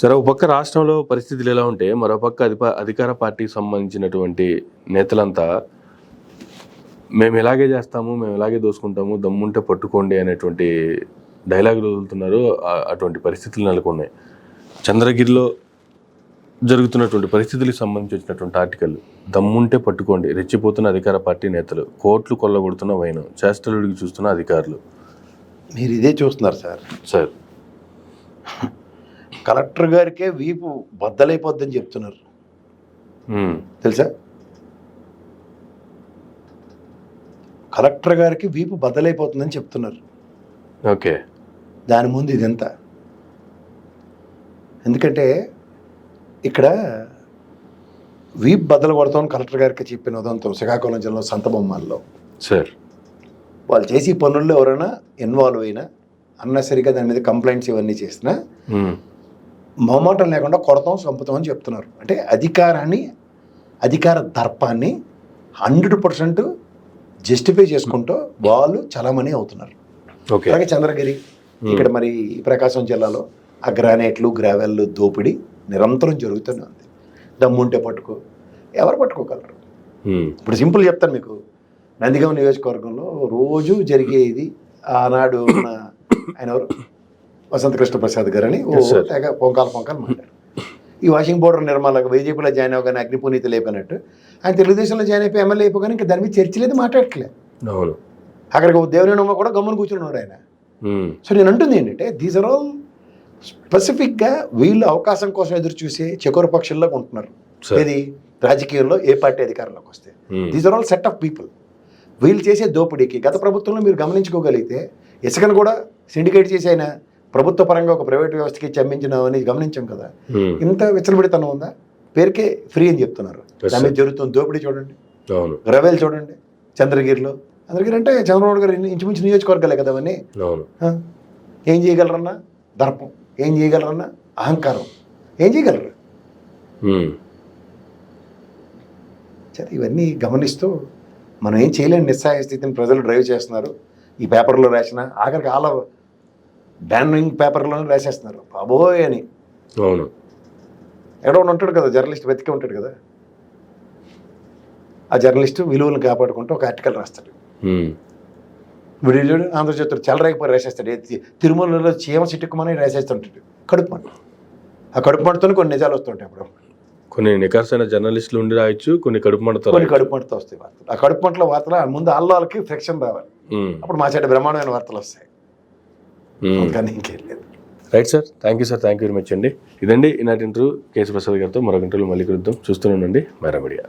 సరే, ఒక పక్క రాష్ట్రంలో పరిస్థితులు ఎలా ఉంటే మరో పక్క అధికార పార్టీకి సంబంధించినటువంటి నేతలంతా మేము ఇలాగే చేస్తాము, మేము ఇలాగే దోసుకుంటాము, దమ్ముంటే పట్టుకోండి అనేటువంటి డైలాగులు వదులుతున్నారు. అటువంటి పరిస్థితులు నెలకొన్నాయి. చంద్రగిరిలో జరుగుతున్నటువంటి పరిస్థితులకు సంబంధించి వచ్చినటువంటి ఆర్టికల్, దమ్ముంటే పట్టుకోండి, రెచ్చిపోతున్న అధికార పార్టీ నేతలు, కోట్లు కొల్లగొడుతున్న వైనం, చేష్టలుడికి చూస్తున్న అధికారులు. మీరు ఇదే చూస్తున్నారు సార్. కలెక్టర్ గారికే వీపు బద్దలైపోద్దని చెప్తున్నారు తెలుసా? కలెక్టర్ గారికి వీపు బద్దలైపోతుందని చెప్తున్నారు. ఓకే, దాని ముందు ఇదంతా. ఎందుకంటే ఇక్కడ వీపు బద్దలు కొడతామని కలెక్టర్ గారికి చెప్పిన ఉదంతం శ్రీకాకుళం జిల్లా సంతబొమ్మాల్లో సార్. వాళ్ళు చేసి పనుల్లో ఎవరైనా ఇన్వాల్వ్ అయినా అన్నసరిగా దాని మీద కంప్లైంట్స్ ఇవన్నీ చేసినా మొహమాటం లేకుండా కొడతాం, చంపుతాం అని చెప్తున్నారు. అంటే అధికార దర్పాన్ని 100% జస్టిఫై చేసుకుంటూ వాళ్ళు చలామణి అవుతున్నారు. అలాగే చంద్రగిరి, ఇక్కడ మరి ప్రకాశం జిల్లాలో ఆ గ్రానైట్లు గ్రావెల్ దోపిడీ నిరంతరం జరుగుతూనే ఉంది. దమ్ముంటే పట్టుకో, ఎవరు పట్టుకోగలరు? ఇప్పుడు సింపుల్ చెప్తాను మీకు. నందిగామ నియోజకవర్గంలో రోజు జరిగేది, ఆనాడు ఆయన ఎవరు, వసంత కృష్ణ ప్రసాద్ గారు అని తెగ పొంకాలు మాట్లాడారు. ఈ వాషింగ్ పౌడర్ నిర్మాణకు బీజేపీలో జాయిన్ అవ్వగానే అగ్నిపునీతి లేపనట్టు ఆయన తెలుగుదేశంలో జాయిన్ అయిపోయి ఎమ్మెల్యే అయిపోగానే ఇంకా దాని మీద చర్చలేదు, మాట్లాడట్లేదు. అక్కడికి దేవరేణమ్మ కూడా గమ్మున కూర్చున్నాడు ఆయన. సో నేను అంటుంది ఏంటంటే, దీస్ ఆర్ ఆల్ స్పెసిఫిక్గా వీళ్ళు అవకాశం కోసం ఎదురు చూసే చకోర పక్షుల్లోకి ఉంటున్నారు. ఇది రాజకీయంలో ఏ పార్టీ అధికారంలోకి వస్తే these are all set of people. వీళ్ళు చేసే దోపిడీకి గత ప్రభుత్వంలో మీరు గమనించుకోగలిగితే ఇసుకను కూడా సిండికేట్ చేసి ఆయన ప్రభుత్వ పరంగా ఒక ప్రైవేట్ వ్యవస్థకి చమ్మించినామని గమనించాం కదా. ఇంత విచ్చలబడితనం ఉందా? పేరుకే ఫ్రీ అని చెప్తున్నారు. దాని మీద జరుగుతుంది దోపిడీ చూడండి, గ్రవేల్ చూడండి. చంద్రగిరి అంటే చంద్రబాబు గారు ఇంచుమించు నియోజకవర్గాలే కదా అవన్నీ. ఏం చేయగలరన్నా దర్పం, ఏం చేయగలరన్నా అహంకారం, ఏం చేయగలరు? సరే, ఇవన్నీ గమనిస్తూ మనం ఏం చేయలేని నిస్సహాయ స్థితిని ప్రజలు డ్రైవ్ చేస్తున్నారు. ఈ పేపర్లో రాసిన ఆఖరికి ఆల్ బ్యానింగ్ పేపర్లోనే రాసేస్తున్నారు బాబోయ్ అని. అవును, ఎక్కడో ఉంటాడు కదా జర్నలిస్ట్, వెతికే ఉంటాడు కదా. ఆ జర్నలిస్టు విలువలను కాపాడుకుంటూ ఒక ఆర్టికల్ రాస్తాడు. వీడు ఆంధ్రజ్యోతి చెలరేకపోయి రాసేస్తాడు. తిరుమలలో చీమ చిట్టుకుమని రాసేస్తుంటాడు. కడుపు మంట. ఆ కడుపు మంటతోనే కొన్ని నిజాలు వస్తుంటాయి. అప్పుడు కొన్ని నికార్సైన జర్నలిస్టులు ఉండి రాయొచ్చు, కొన్ని కడుపు మంటతో వస్తాయి వార్తలు. ఆ కడుపు మంటల వార్తలు ముందు వాళ్ళకి ఫ్రిక్షన్ రావాలి. అప్పుడు మా సైడ్ బ్రహ్మాండమైన వార్తలు వస్తాయి. కానీ ఇంకేం లేదు. Right sir, thank you very much అండి. ఇదండి ఈనాటి ఇంటర్వ్యూ. కేశవ ప్రసాద్ గారితో మరొక ఇంటర్వ్యూ మళ్ళీ కలుద్దాం. చూస్తూనే ఉండండి మైరా మీడియా.